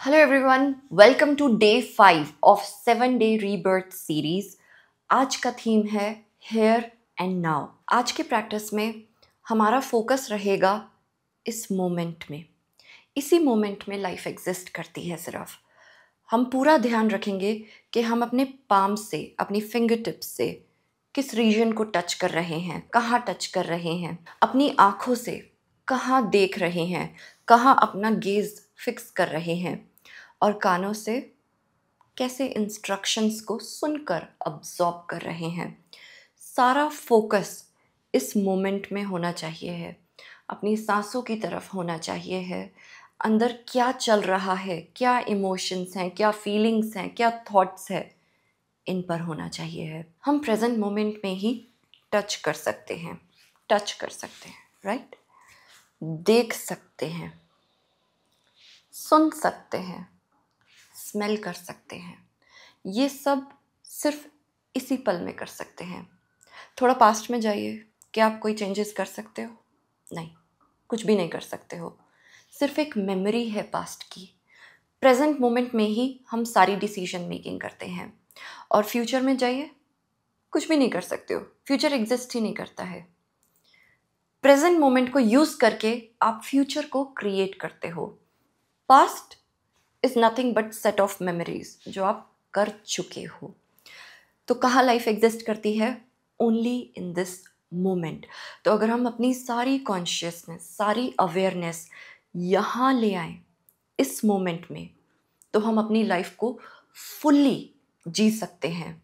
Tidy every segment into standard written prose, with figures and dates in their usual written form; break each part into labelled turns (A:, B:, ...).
A: Hello everyone, welcome to day 5 of 7-day rebirth series. आज का theme है here and now. आज के प्रैक्टिस में हमारा फोकस रहेगा इस मोमेंट में. इसी मोमेंट में लाइफ एग्जिस्ट करती है सिर्फ. हम पूरा ध्यान रखेंगे कि हम अपने पाम से, अपनी फिंगर टिप्स से किस रीजन को टच कर रहे हैं, कहाँ टच कर रहे हैं, अपनी आँखों से कहाँ देख रहे हैं, कहाँ अपना गेज फिक्स कर रहे हैं और कानों से कैसे इंस्ट्रक्शंस को सुनकर अब्जॉर्ब कर रहे हैं. सारा फोकस इस मोमेंट में होना चाहिए है, अपनी सांसों की तरफ होना चाहिए है. अंदर क्या चल रहा है, क्या इमोशंस हैं, क्या फीलिंग्स हैं, क्या थॉट्स है, इन पर होना चाहिए है. हम प्रेजेंट मोमेंट में ही टच कर सकते हैं, राइट. देख सकते हैं, सुन सकते हैं, स्मेल कर सकते हैं. ये सब सिर्फ इसी पल में कर सकते हैं. थोड़ा पास्ट में जाइए, क्या आप कोई चेंजेस कर सकते हो? नहीं, कुछ भी नहीं कर सकते हो. सिर्फ एक मेमोरी है पास्ट की. प्रेजेंट मोमेंट में ही हम सारी डिसीजन मेकिंग करते हैं. और फ्यूचर में जाइए, कुछ भी नहीं कर सकते हो. फ्यूचर एग्जिस्ट ही नहीं करता है. प्रेजेंट मोमेंट को यूज़ करके आप फ्यूचर को क्रिएट करते हो. Past is nothing but set of memories जो आप कर चुके हो. तो कहाँ लाइफ एग्जिस्ट करती है? Only in this moment. तो अगर हम अपनी सारी कॉन्शियसनेस, सारी अवेयरनेस यहाँ ले आए इस मोमेंट में, तो हम अपनी लाइफ को फुल्ली जी सकते हैं.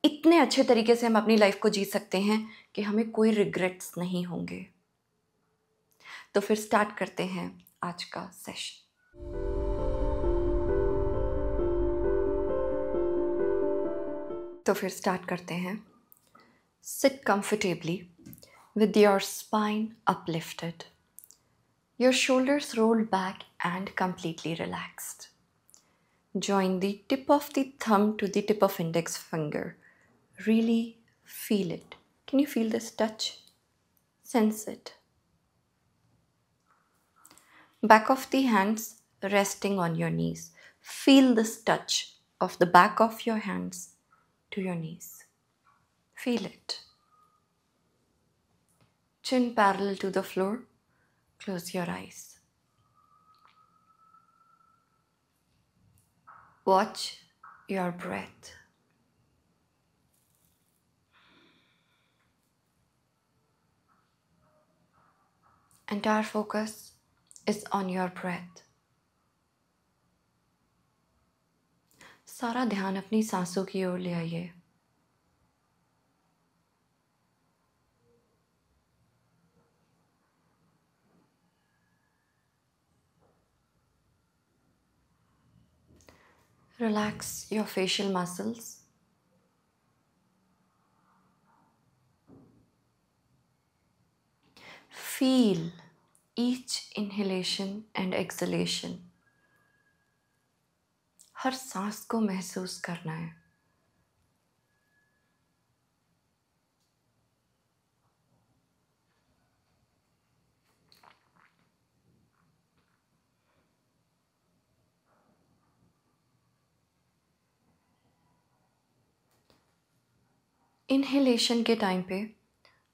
A: इतने अच्छे तरीके से हम अपनी लाइफ को जी सकते हैं कि हमें कोई रिग्रेट्स नहीं होंगे. तो फिर स्टार्ट करते हैं आज का सेशन. तो फिर स्टार्ट करते हैं. Seat comfortably with your spine uplifted, your shoulders rolled back and completely relaxed. Join the tip of the thumb to the tip of index finger. Really feel it. Can you feel this touch? Sense it. Back of the hands resting on your knees. Feel this touch of the back of your hands to your knees. Feel it. Chin parallel to the floor. Close your eyes. Watch your breath. Entire focus is on your breath. सारा ध्यान अपनी सांसों की ओर ले आइए. Relax your facial muscles. Feel each inhalation and exhalation. हर सांस को महसूस करना है. इनहेलेशन के टाइम पे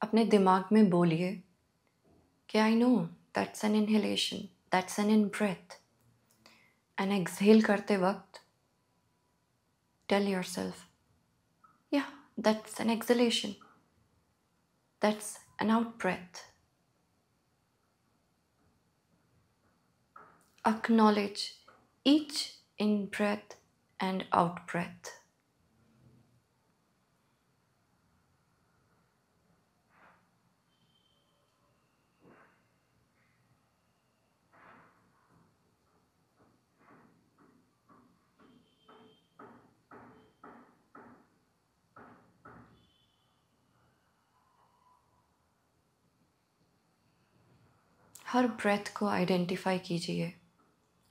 A: अपने दिमाग में बोलिए कि I know that's an inhalation, that's an in breath. And exhale करते वक्त टेल योरसेल्फ, या that's an exhalation, that's an out breath. Acknowledge each in breath and out breath. हर ब्रेथ को आइडेंटिफाई कीजिए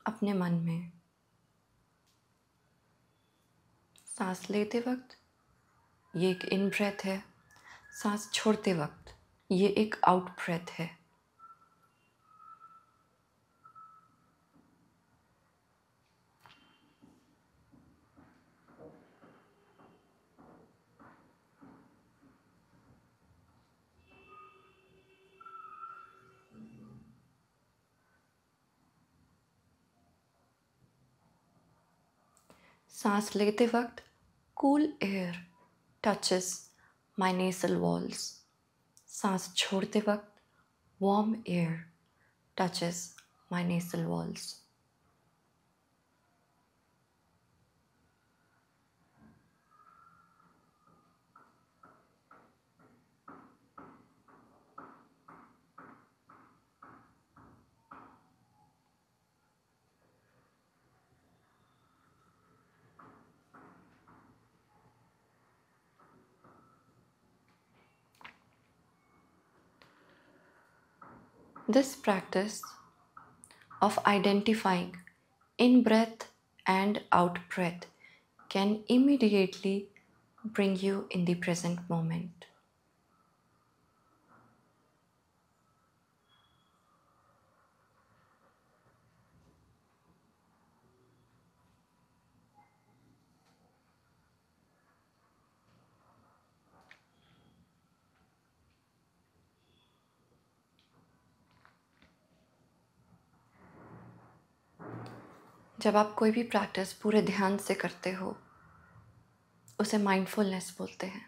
A: अपने मन में. सांस लेते वक्त ये एक इन ब्रेथ है, सांस छोड़ते वक्त ये एक आउट ब्रेथ है. सांस लेते वक्त cool air touches my nasal walls. सांस छोड़ते वक्त warm air touches my nasal walls. This practice of identifying in breath and out breath can immediately bring you in the present moment. जब आप कोई भी प्रैक्टिस पूरे ध्यान से करते हो उसे माइंडफुलनेस बोलते हैं.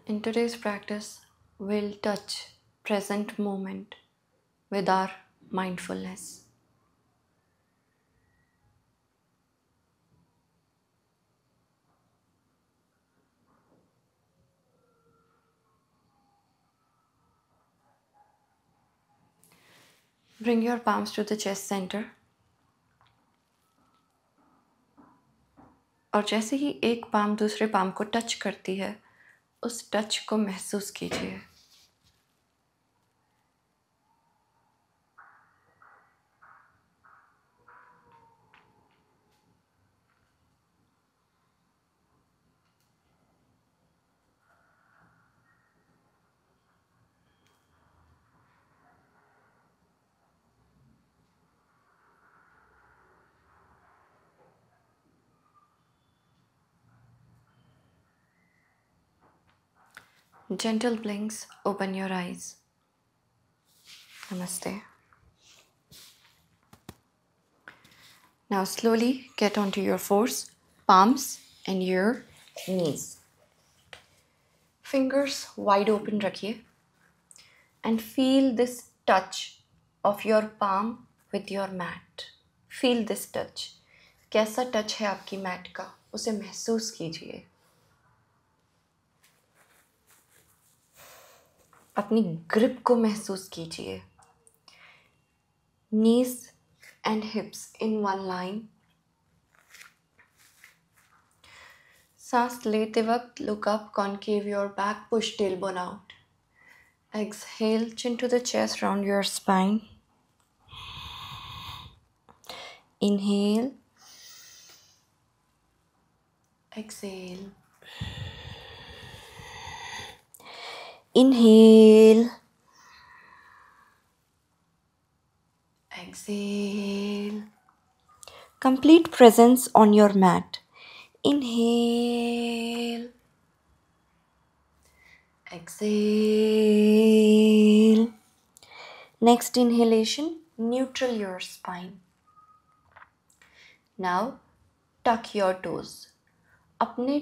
A: In today's practice, we'll touch present moment with our mindfulness. Bring your palms to the chest center. और जैसे ही एक पाम दूसरे पाम को टच करती है, उस टच को महसूस कीजिए. Gentle blinks, open your eyes. Namaste. Now slowly get onto your palms and your knees. Fingers wide open rakhiye and feel this touch of your palm with your mat. Feel this touch. कैसा touch है आपकी mat का, उसे महसूस कीजिए. अपनी grip को महसूस कीजिए. Knees and hips in one line. सांस लेते वक्त look up, concave your back, push tailbone out. Exhale, chin to the chest, round your spine. Inhale. Exhale. Inhale. Exhale. Complete presence on your mat. Inhale. Exhale. Next inhalation, neutral your spine. Now tuck your toes. अपने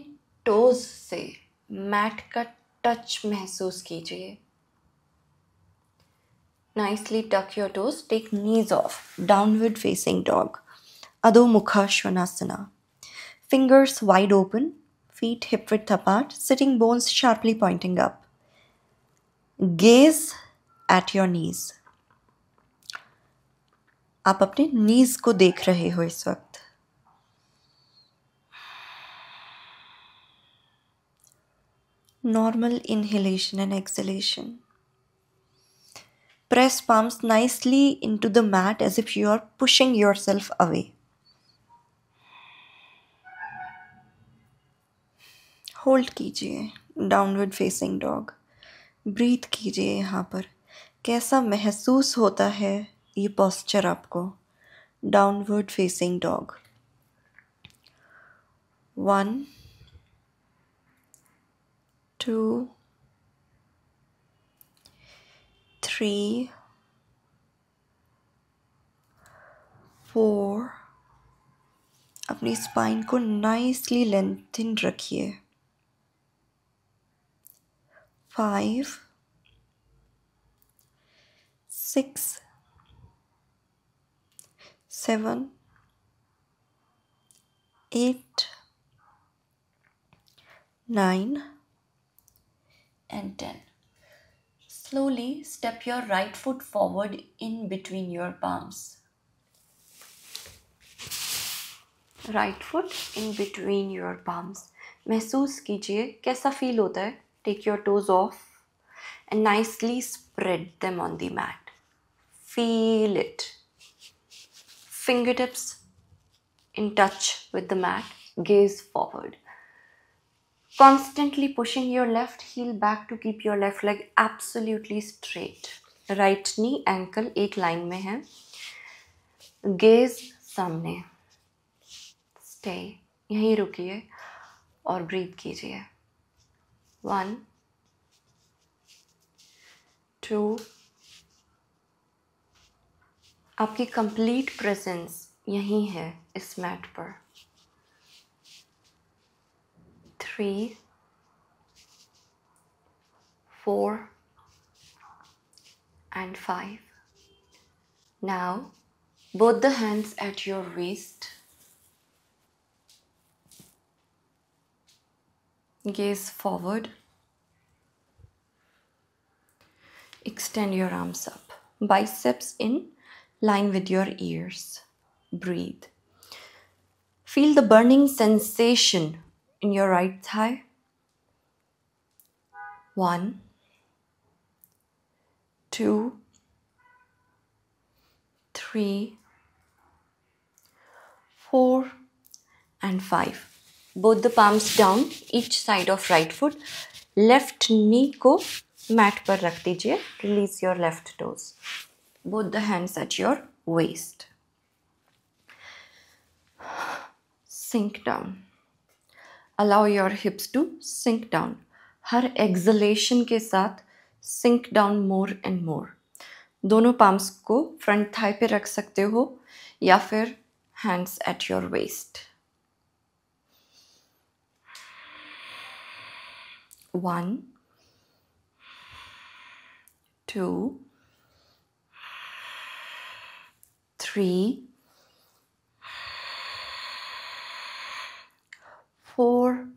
A: toes से mat का touch महसूस कीजिए. Nicely tuck your toes. Take knees off. Downward facing dog. Adho Mukha Svanasana. Fingers wide open. Feet hip width apart. Sitting bones sharply pointing up. Gaze at your knees. आप अपने knees को देख रहे हो इस वक्त. Normal inhalation and exhalation. Press palms nicely into the mat as if you are pushing yourself away. Hold कीजिए. Downward facing dog. Breathe कीजिए यहाँ पर. कैसा महसूस होता है ये posture आपको. downward facing dog. 1, 2, 3, 4. अपनी स्पाइन को नाइसली लेंथन रखिए. 5, 6, 7, 8, 9 and 10. Slowly step your right foot forward in between your palms. Right foot in between your palms. महसूस कीजिए कैसा फील होता है. Take your toes off and nicely spread them on the mat. Feel it. Fingertips in touch with the mat. Gaze forward. Constantly pushing your left heel back to keep your left leg absolutely straight. Right knee, ankle एक line में है. Gaze सामने. Stay. यहीं रुकिए और breathe कीजिए. 1, 2. आपकी complete presence यहीं है इस मैट पर. 3, 4 and 5. Now, both the hands at your waist. Gaze forward. Extend your arms up. Biceps in line with your ears. Breathe. Feel the burning sensation in your right thigh. 1, 2, 3, 4 and 5. Both the palms down, each side of right foot. Left knee को mat पर रख दीजिए. Release your left toes. Both the hands at your waist. Sink down. Allow your hips to sink down. Her exhalation के साथ sink down more and more. दोनों palms को front thigh पे रख सकते हो या फिर hands at your waist. 1, 2, 3, 4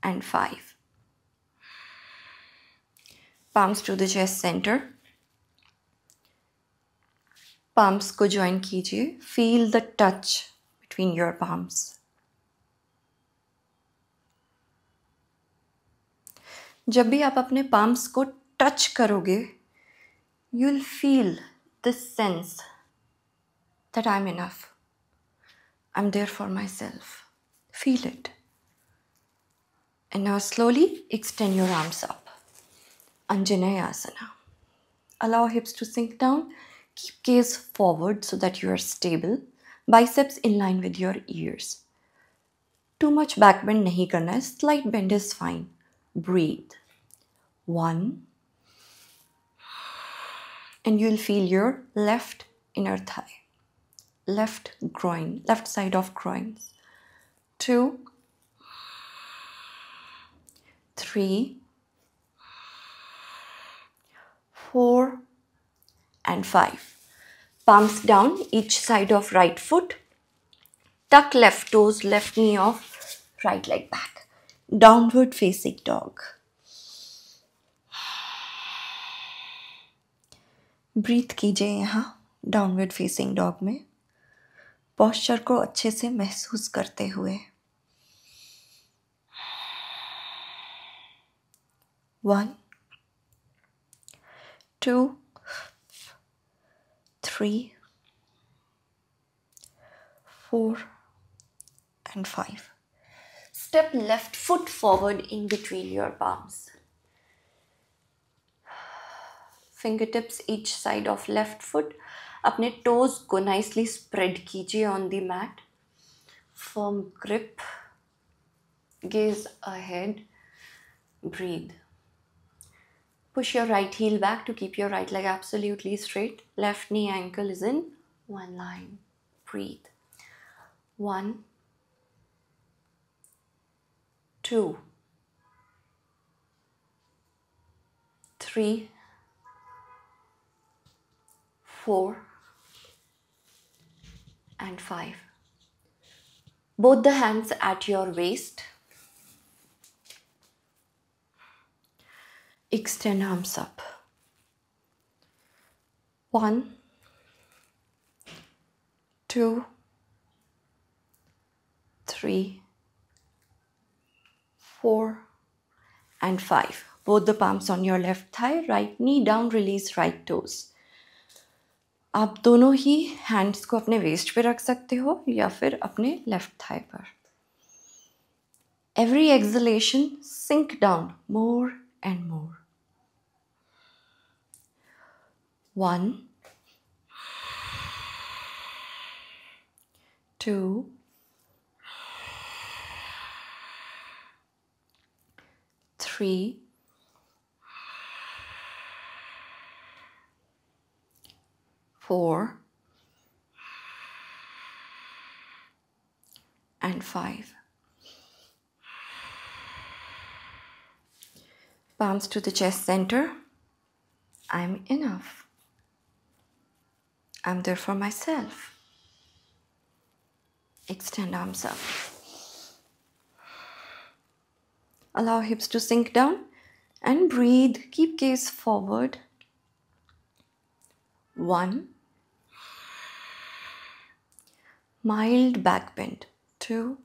A: and 5. Palms to the chest center. Palms को join कीजिए. Feel the touch between your palms. जब भी आप अपने palms को touch करोगे, you'll feel this sense that I'm enough. I'm there for myself. Feel it. And now slowly extend your arms up. Anjaneyasana. Allow hips to sink down. Keep gaze forward so that you are stable. Biceps in line with your ears. Too much back bend nahi karna hai. Slight bend is fine. Breathe. 1. And you'll feel your left inner thigh. Left groin. Left side of groins. 2. 3, 4 and 5. Palms down, each side of right foot. Tuck left toes, left knee off, right leg back. Downward facing dog. Breathe कीजिए यहाँ downward facing dog में. Posture को अच्छे से महसूस करते हुए. 1, 2, 3, 4 and 5. Step left foot forward in between your palms. fingertips each side of left foot. अपने toes को nicely spread कीजिए on the mat. Firm grip. Gaze ahead. Breathe. Push your right heel back to keep your right leg absolutely straight. Left knee ankle is in one line. Breathe. 1, 2, 3, 4, and 5. Both the hands at your waist. Extend arms up. 1, 2, 3, 4, and 5. Both the palms on your left thigh, right knee down, release right toes. आप दोनों ही hands को अपने waste पे रख सकते हो या फिर अपने लेफ्ट थाई पर. Every exhalation, sink down more and more. 1, 2, 3, 4, and 5. Palms to the chest center. I'm enough. I'm there for myself. Extend arms up. Allow hips to sink down and breathe. Keep gaze forward. 1. Mild back bend. 2,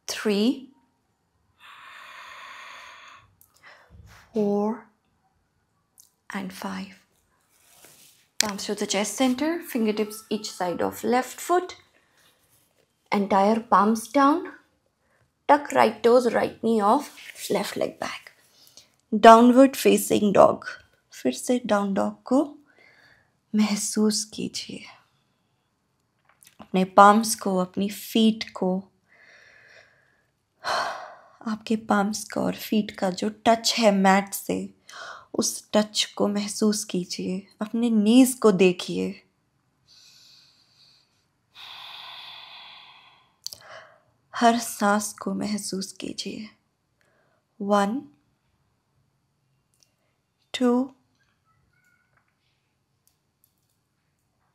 A: 3, 4, and 5. Palms to the chest center, fingertips each side of left foot. Entire palms down. Tuck right toes, right knee off, left leg back. Downward facing dog. फिर से down dog को महसूस कीजिए. अपने palms को, अपनी feet को, आपके palms का और feet का जो touch है mat से, उस touch को महसूस कीजिए. अपने knees को देखिए. हर सांस को महसूस कीजिए. 1, 2,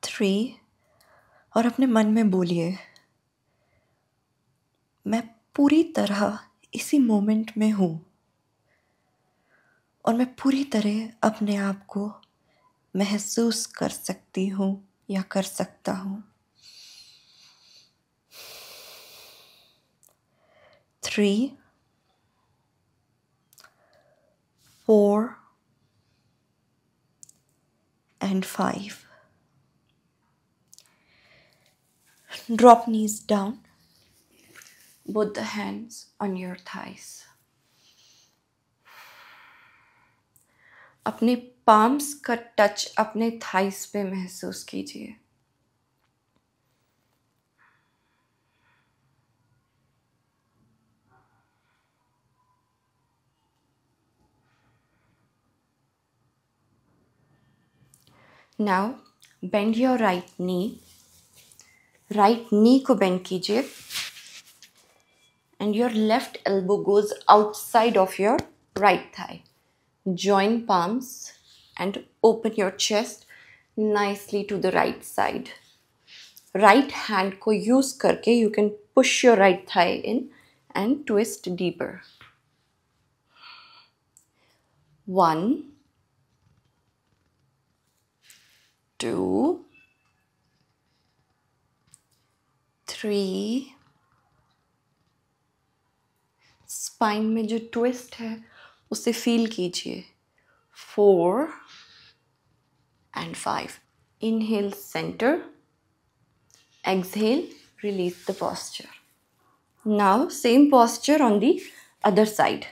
A: 3 और अपने मन में बोलिए, मैं पूरी तरह इसी मोमेंट में हूँ और मैं पूरी तरह अपने आप को महसूस कर सकती हूँ या कर सकता हूँ. 3, 4, and 5. Drop knees down. Both the hands on your thighs. अपने palms का touch अपने thighs पे महसूस कीजिए. Now bend your right knee. Right knee को bend कीजिए. And your left elbow goes outside of your right thigh. Join palms and open your chest nicely to the right side. Right hand को use करके you can push your right thigh in and twist deeper. 1, 2, 3. Spine में जो twist है उसे feel कीजिए. 4 and 5. Inhale, center. Exhale, release the posture. Now same posture on the other side.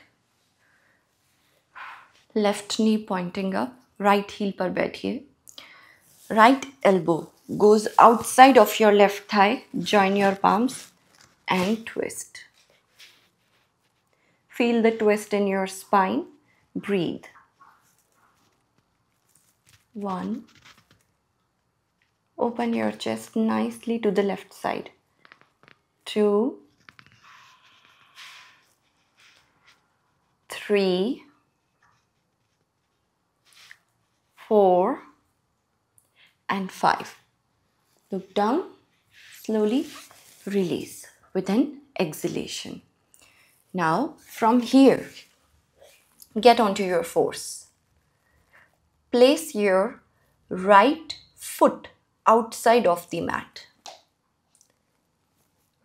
A: Left knee pointing up, right heel पर बैठिए. Right elbow goes outside of your left thigh. Join your palms and twist. Feel the twist in your spine. Breathe. 1. Open your chest nicely to the left side. 2. 3. 4. And 5. Look down. Slowly release with an exhalation. Now from here, get onto your force. Place your right foot outside of the mat.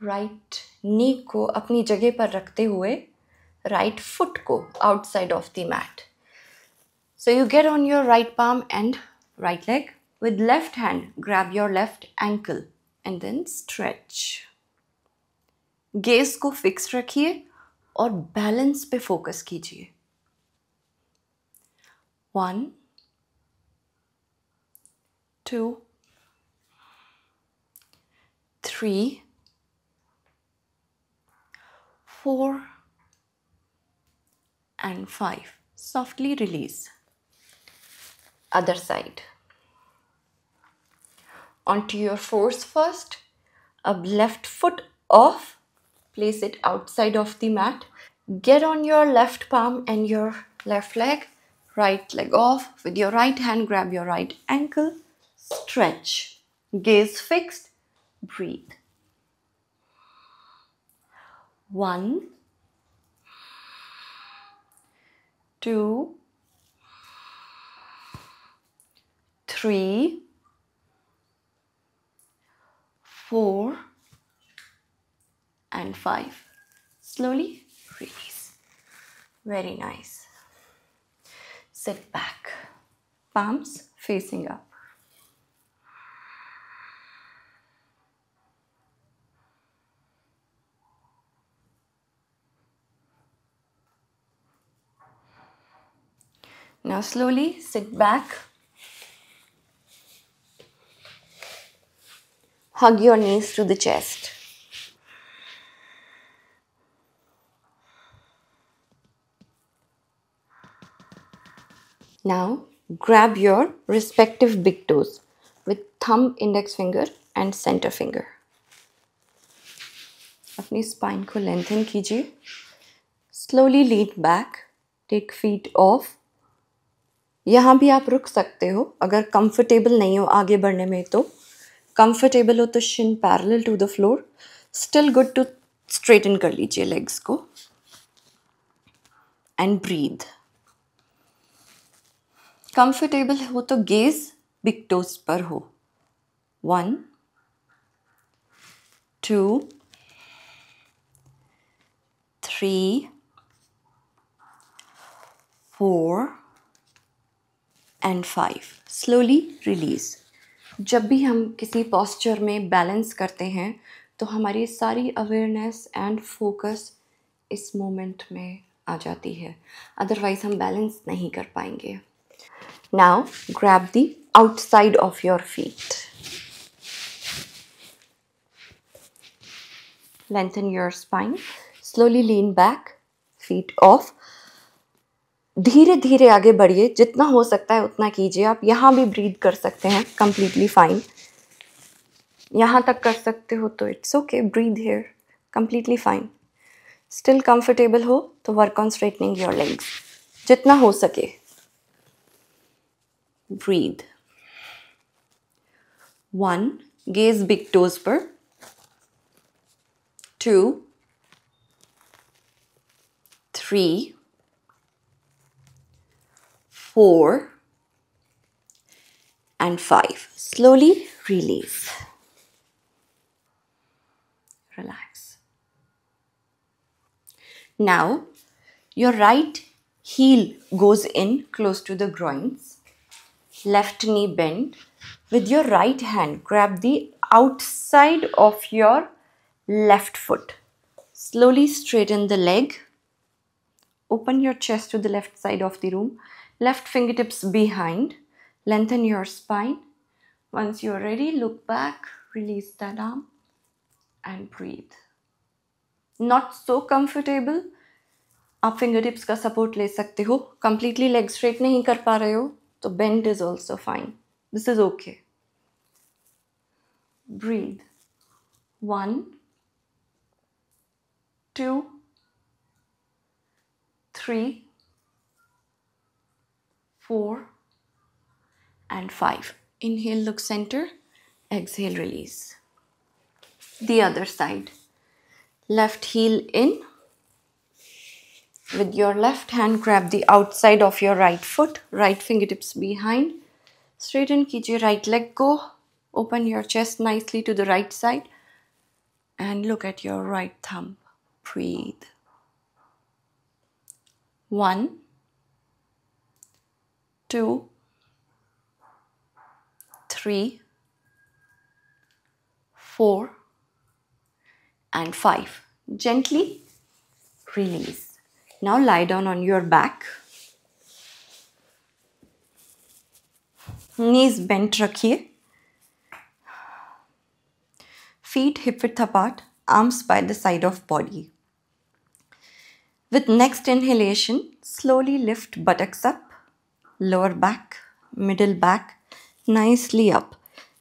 A: Right knee को अपनी जगह पर रखते हुए right foot को outside of the mat. So you get on your right palm and right leg. With left hand, grab your left ankle and then stretch. Gaze को fix रखिए और balance पे focus कीजिए. 1, 2, 3, 4, and 5. Softly release. Other side. Onto your force first. Ab left foot off. Place it outside of the mat. Get on your left palm and your left leg. Right leg off. With your right hand, grab your right ankle. Stretch. Gaze fixed. Breathe. 1, 2, 3, 4, and 5. Slowly release. Very nice. Sit back. Palms facing up. Now slowly sit back. Hug your knees to the chest. Now grab your respective big toes with thumb, index finger and center finger. अपनी spine को lengthen कीजिए. Slowly lean back. Take feet off. यहाँ भी आप रुक सकते हो अगर कंफर्टेबल नहीं हो आगे बढ़ने में. तो कंफर्टेबल हो तो shin parallel to the floor. Still good to straighten कर लीजिए legs को. And breathe. कंफर्टेबल हो तो gaze big toes पर हो. 1, 2, 3, 4, and 5. Slowly release. जब भी हम किसी posture में balance करते हैं तो हमारी सारी awareness and focus इस moment में आ जाती है. Otherwise हम balance नहीं कर पाएंगे. Now grab the outside of your feet. Lengthen your spine. Slowly lean back. Feet off. धीरे धीरे आगे बढ़िए. जितना हो सकता है उतना कीजिए. आप यहाँ भी ब्रीथ कर सकते हैं. Completely fine. यहाँ तक कर सकते हो तो it's okay. Breathe here. Completely fine. Still comfortable हो तो work on straightening your legs. जितना हो सके. Breathe. 1. Gaze big toes पर. 2, 3, 4, and 5. Slowly release. Relax. Now, your right heel goes in close to the groins. Left knee bend. With your right hand, grab the outside of your left foot. Slowly straighten the leg. Open your chest to the left side of the room. Left fingertips behind. Lengthen your spine. Once you're ready, look back. Release that arm and breathe. Not so comfortable. आप fingertips का support ले सकते हो. Completely leg straight नहीं कर पा रहे हो तो bend is also fine. This is okay. Breathe. 1, 2, 3, 4, and 5. Inhale, look center. Exhale, release. The other side. Left heel in. With your left hand, grab the outside of your right foot. Right fingertips behind. Straighten कीजिए right leg को. Open your chest nicely to the right side. And look at your right thumb. Breathe. 1, 2, 3, 4, and 5. Gently release. Now lie down on your back. Knees bent रखिए. Feet hip width apart. Arms by the side of body. With next inhalation, slowly lift buttocks up. Lower back, middle back, nicely up.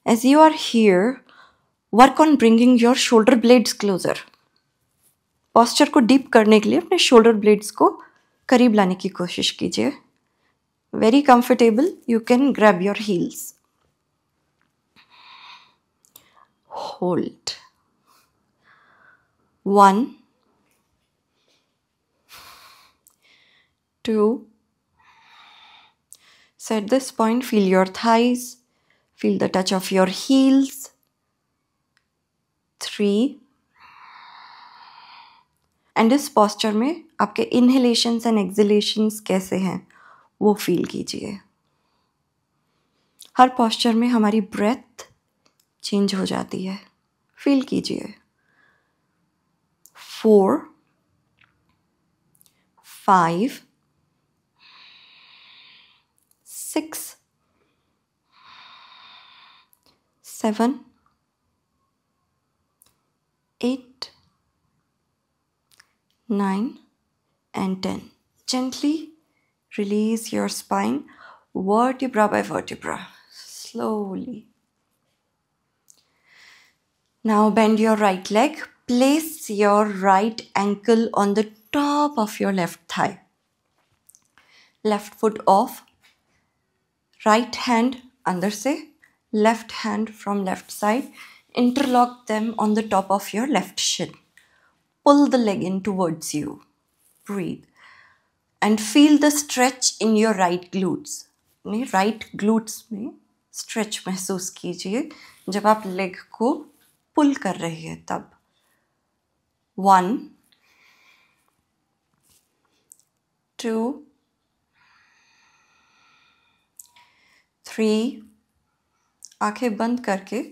A: As you are here, work on bringing your shoulder blades closer. Posture को deep करने के लिए अपने shoulder blades को करीब लाने की कोशिश कीजिए. Very comfortable, you can grab your heels. Hold. 1, 2. So at this point, feel your thighs, feel the touch of your heels. 3. And इस पॉस्चर में आपके इनहेलेशंस एंड एक्सहेलेशंस कैसे हैं वो फील कीजिए. हर पॉस्चर में हमारी ब्रेथ चेंज हो जाती है. फील कीजिए. 4, 5, 6, 7, 8, 9, and 10. Gently release your spine vertebra by vertebra. Slowly. Now bend your right leg. Place your right ankle on the top of your left thigh. Left foot off. Right hand अंदर से. Left hand from left side. Interlock them on the top of your left shin. Pull the leg in towards you. Breathe. And feel the stretch in your right glutes. अपने right glutes में stretch महसूस कीजिए जब आप leg को pull कर रहे हैं तब. 1, 2, 3. आंखें बंद करके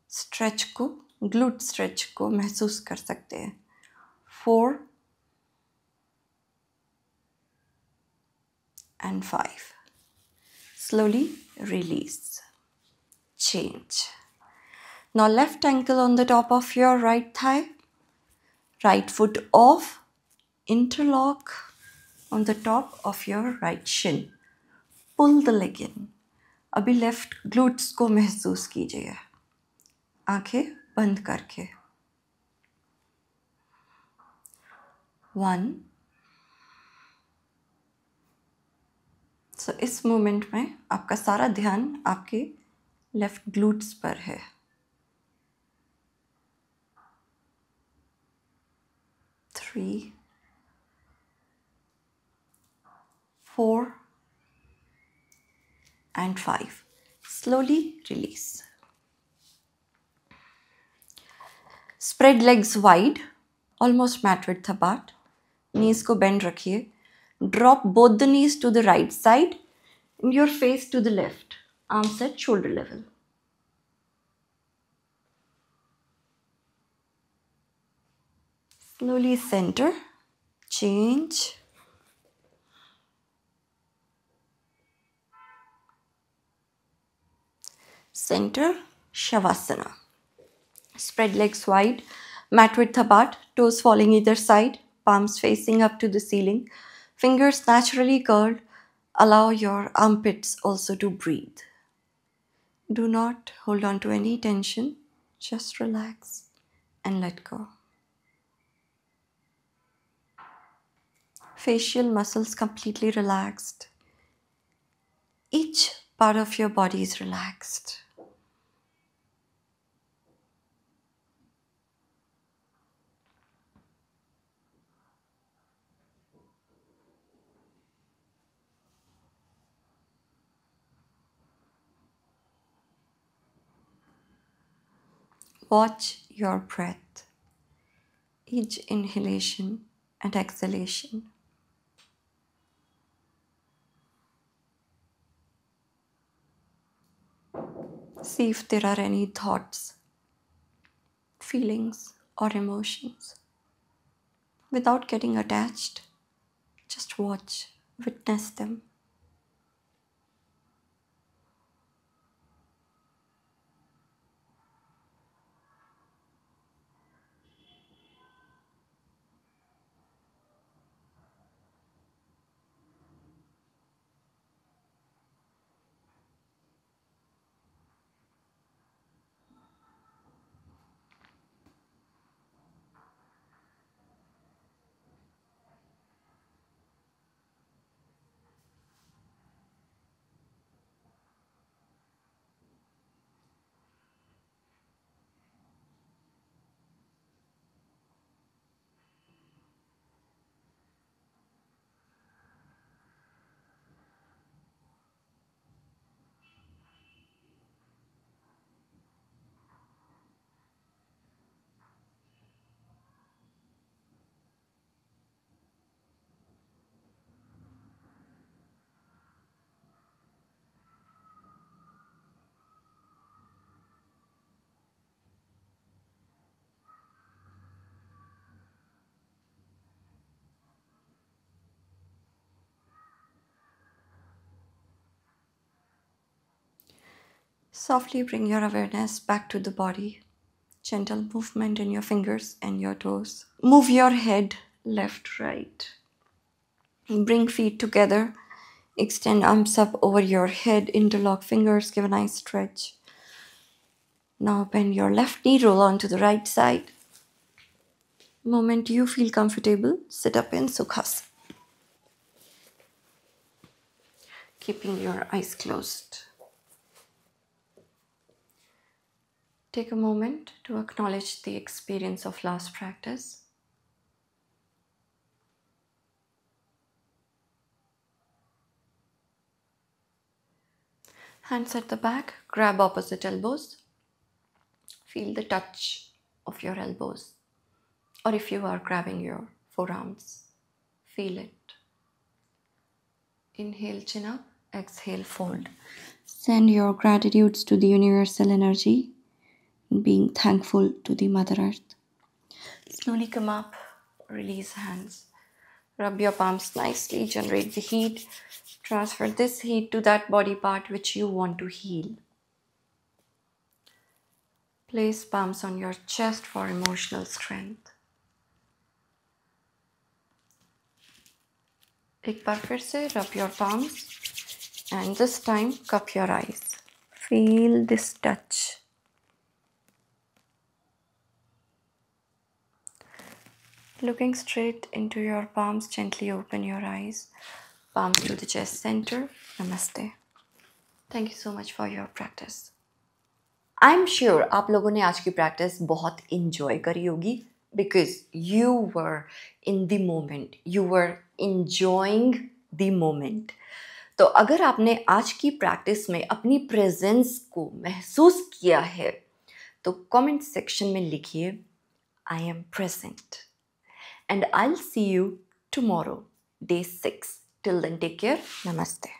A: स्ट्रेच को, ग्लूट स्ट्रेच को महसूस कर सकते हैं. 4 and 5. Slowly release. Change. Now left ankle on the top of your right thigh. Right foot off. Interlock on the top of your right shin. Pull the leg in. अभी left glutes को महसूस कीजिए आंखें बंद करके. 1. सो इस moment में आपका सारा ध्यान आपके लेफ्ट ग्लूट्स पर है. 3, 4 and 5. Slowly release. Spread legs wide, almost mat width apart. Knees को bend रखिए. Drop both the knees to the right side and your face to the left. Arms at shoulder level. Slowly center. Change. center, Shavasana. Spread legs wide, mat width apart, toes falling either side, palms facing up to the ceiling, fingers naturally curled. Allow your armpits also to breathe. Do not hold on to any tension, just relax and let go. Facial muscles completely relaxed. Each part of your body is relaxed. Watch your breath, each inhalation and exhalation. See if there are any thoughts, feelings, or emotions. Without getting attached, just watch, witness them. Softly bring your awareness back to the body. Gentle movement in your fingers and your toes. Move your head left, right. Bring feet together. Extend arms up over your head. Interlock fingers. Give a nice stretch. Now bend your left knee. Roll onto the right side. Moment you feel comfortable, sit up in Sukhasana. Keeping your eyes closed. Take a moment to acknowledge the experience of last practice. Hands at the back, grab opposite elbows. Feel the touch of your elbows. Or if you are grabbing your forearms, feel it. Inhale, chin up. Exhale, fold. Send your gratitudes to the universal energy, being thankful to the Mother Earth. Slowly come up, release hands. Rub your palms nicely, generate the heat. Transfer this heat to that body part which you want to heal. Place palms on your chest for emotional strength. एक बार फिर से rub your palms and this time cup your eyes. Feel this touch. Looking straight into your palms, gently open your eyes. Palms to the chest center. Namaste. Thank you so much for your practice. I'm sure आप लोगों ने आज की practice बहुत enjoy करी होगी because you were in the moment. You were enjoying the moment. तो अगर आपने आज की प्रैक्टिस में अपनी प्रेजेंस को महसूस किया है तो कमेंट सेक्शन में लिखिए I am present. And I'll see you tomorrow, day 6. Till then, take care. Namaste.